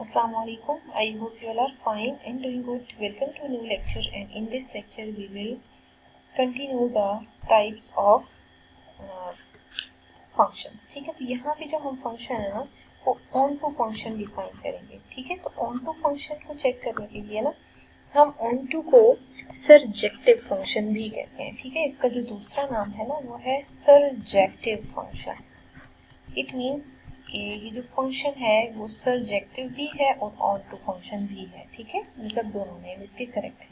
Assalamu alaikum. I hope you all are fine and doing good. Welcome to a new lecture, and in this lecture we will continue the types of functions. ठीक है, तो यहाँ पे जो हम function है ना वो ऑन टू फंक्शन डिफाइन करेंगे. ठीक है, तो ऑन टू फंक्शन को चेक करने के लिए ना हम ऑन टू को सरजेक्टिव फंक्शन भी कहते हैं. ठीक है, इसका जो दूसरा नाम है ना वो है सरजेक्टिव फंक्शन. इट मीन्स कि ये जो फंक्शन है वो सरजेक्टिव भी है और ऑन टू फंक्शन भी है. ठीक है, मतलब दोनों नेम इसके करेक्ट हैं.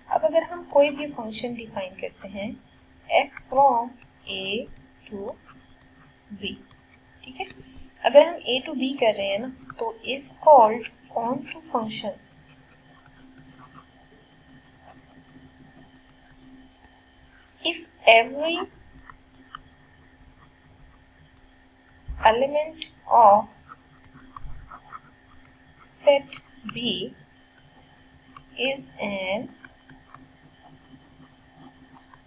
अब अगर हम कोई भी फंक्शन डिफाइन करते हैं f from a to b, ठीक है, अगर हम a टू b कर रहे हैं ना तो is called onto function if every element of set B is an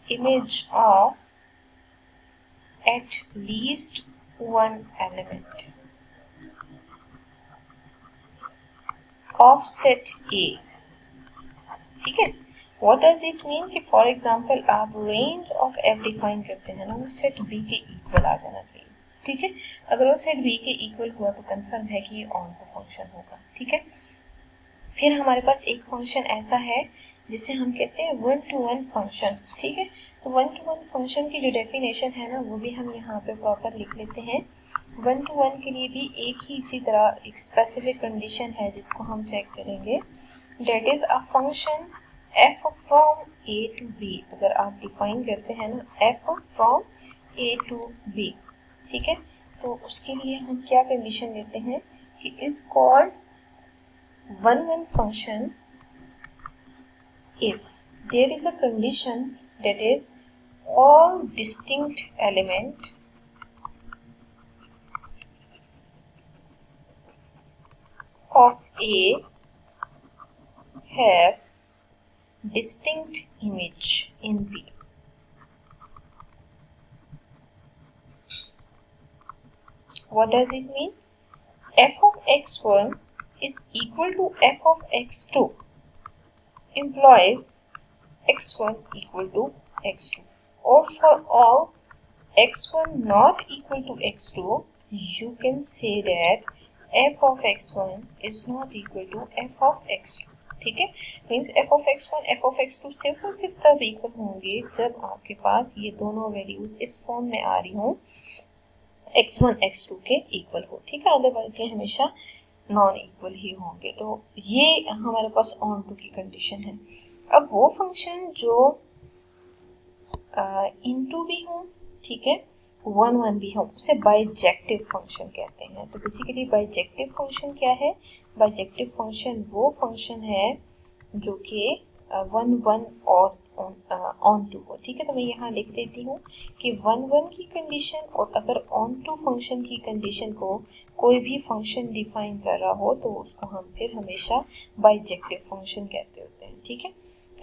image of at least one element of set A. ठीक है, what does it mean कि फॉर एग्जाम्पल आप range of f define करते हैं ना वो set B के equal आ जाना चाहिए. ठीक है, अगर वो सेट B के इक्वल हुआ तो कंफर्म है कि ये ऑन टू फंक्शन होगा. ठीक है, फिर हमारे पास एक फंक्शन ऐसा है जिसे हम कहते हैं वन टू वन फंक्शन. ठीक है, तो वन टू वन फंक्शन की जो डेफिनेशन है ना वो भी हम यहाँ पे प्रॉपर लिख लेते हैं. वन टू वन के लिए भी एक ही इसी तरह एक स्पेसिफिक कंडीशन है जिसको हम चेक करेंगे. That is a function f from a to b. अगर आप डिफाइन करते हैं ना f from a to b, ठीक है, तो उसके लिए हम क्या कंडीशन लेते हैं कि is called one function if there is a condition that is all distinct element of A have distinct image in B. What does it mean? F of x1 is equal to f of x2 implies x1 equal to x2, or for all x1 not equal to x2 you can say that f of x1 is not equal to f of x2. ठीक है, means f of x1 f of x2 सिर्फ और सिर्फ तब equal होंगे जब आपके पास ये दोनों वैल्यूज इस फॉर्म में आ रही हों x1 x2 के इक्वल हो. ठीक है, अदरवाइज ये हमेशा नॉन इक्वल ही होंगे. तो ये हमारे पास ऑन टू की कंडीशन है. अब वो फंक्शन जो इनटू भी हो, ठीक है, वन वन भी हो, उसे बाइजेक्टिव फंक्शन कहते हैं. तो बेसिकली बाइजेक्टिव फंक्शन क्या है? बाइजेक्टिव फंक्शन वो फंक्शन है जो कि वन वन और ऑन टू हो. ठीक है, तो मैं यहाँ लिख देती हूँ कि वन वन की कंडीशन और अगर ऑन टू फंक्शन की कंडीशन को कोई भी फंक्शन डिफाइन कर रहा हो तो उसको हम फिर हमेशा बाइजेक्टिव फंक्शन कहते होते हैं. ठीक है,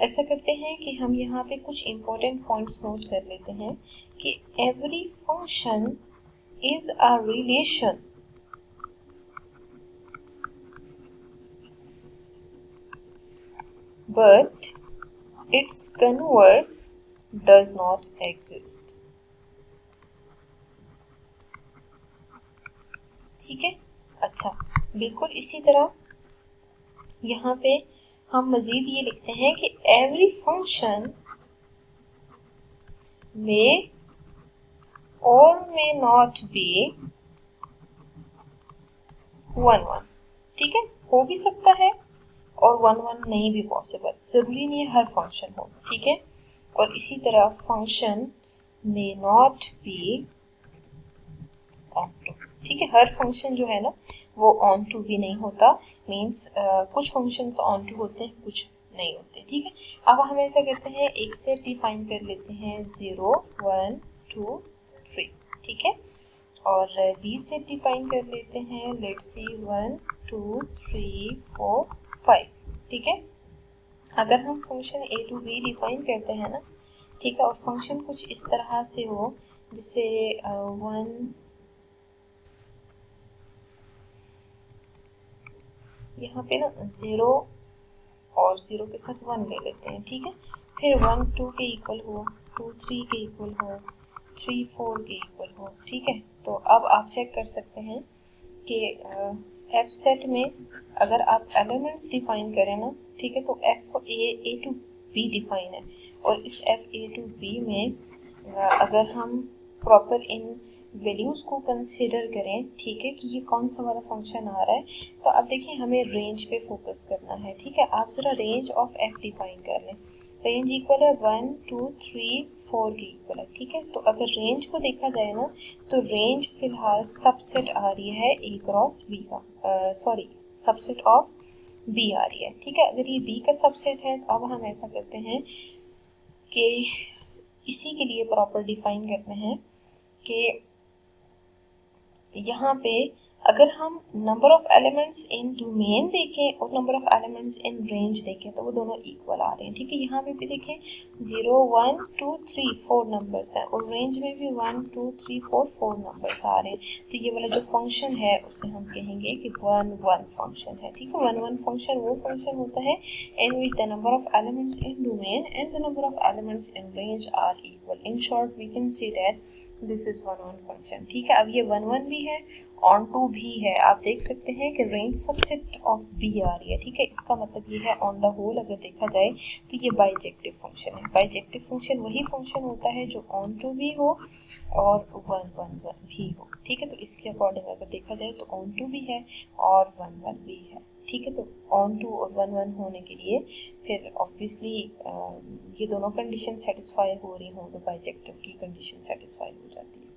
ऐसा करते हैं कि हम यहाँ पे कुछ इम्पोर्टेंट पॉइंट्स नोट कर लेते हैं कि every function is a relation but its converse does not exist. ठीक है, अच्छा, बिल्कुल इसी तरह यहाँ पे हम मजीद ये लिखते हैं कि एवरी फंक्शन में और मे नॉट बी वन वन. ठीक है, हो भी सकता है और वन वन नहीं भी पॉसिबल, जरूरी नहीं है हर फंक्शन हो. ठीक है, और इसी तरह function may not be onto. ठीक है, हर फंक्शन जो है ना वो ऑन टू भी नहीं होता. मीन्स कुछ फंक्शंस ऑन टू होते हैं कुछ नहीं होते. ठीक है, अब हम ऐसा करते हैं एक सेट डिफाइन कर लेते हैं 0 1 2 3. ठीक है, और बी सेट डिफाइन कर लेते हैं लेट्स सी 1 2 3 4 5. ठीक है, अगर हम function A to B define करते हैं ना, ठीक है, और फंक्शन कुछ इस तरह से हो जिसे 1 यहाँ पे ना 0 और 0 के साथ 1 ले लेते हैं, ठीक है। फिर 1 2 के इक्वल हो, 2 3 के इक्वल हो, 3 4 के इक्वल हो, ठीक है। तो अब आप चेक कर सकते हैं कि एफ सेट में अगर आप एलिमेंट्स डिफाइन करें ना, ठीक है, तो F A to B define है, और इस एफ ए टू बी में अगर हम प्रॉपर इन वैल्यूज को कंसिडर करें, ठीक है, कि ये कौन सा वाला फंक्शन आ रहा है, तो अब देखिए हमें रेंज पे फोकस करना है, ठीक है। आप जरा रेंज ऑफ एफ डिफाइन कर लें। रेंज इक्वल है 1 2 3 4 के इक्वल है, ठीक है। तो अगर रेंज को देखा जाए ना, तो रेंज फिलहाल सबसेट आ रही है ए क्रॉस बी का, सॉरी सबसेट ऑफ बी आ रही है, ठीक है। अगर ये बी का सबसेट है तो अब हम ऐसा करते हैं कि इसी के लिए प्रॉपर डिफाइन करते हैं कि यहाँ पे अगर हम number of elements in domain देखें और number of elements in range देखें तो वो दोनों इक्वल आ रहे हैं, ठीक है। यहाँ पे भी देखें 0 1 2 3 4 नंबर्स हैं, और रेंज में भी 1 2 3 4 4 नंबर्स आ रहे हैं। तो ये वाला जो फंक्शन है उसे हम कहेंगे कि 1 1 फंक्शन है, ठीक है। 1 1 फंक्शन वो फंक्शन होता है in which the number of elements in domain and the number of elements in range are equal. In short we can say that this is 1 1 function, ठीक है। अब ये 1 1 भी है, ऑन टू भी है। आप देख सकते हैं कि रेंज सबसेट ऑफ बी आ रही है, ठीक है। इसका मतलब ये है ऑन द होल अगर देखा जाए तो ये बाइजेक्टिव फंक्शन है। बाइजेक्टिव फंक्शन वही फंक्शन होता है जो ऑन टू भी हो और 1 1 1 भी हो, ठीक है। तो इसके अकॉर्डिंग अगर देखा जाए तो ऑन टू भी है और 1 1 भी है, ठीक है। तो ऑन टू और 1 1 होने के लिए फिर ऑब्वियसली ये दोनों कंडीशन सेटिस्फाई हो रही हो तो बाइजेक्टिव की कंडीशन सेटिस्फाई हो जाती है।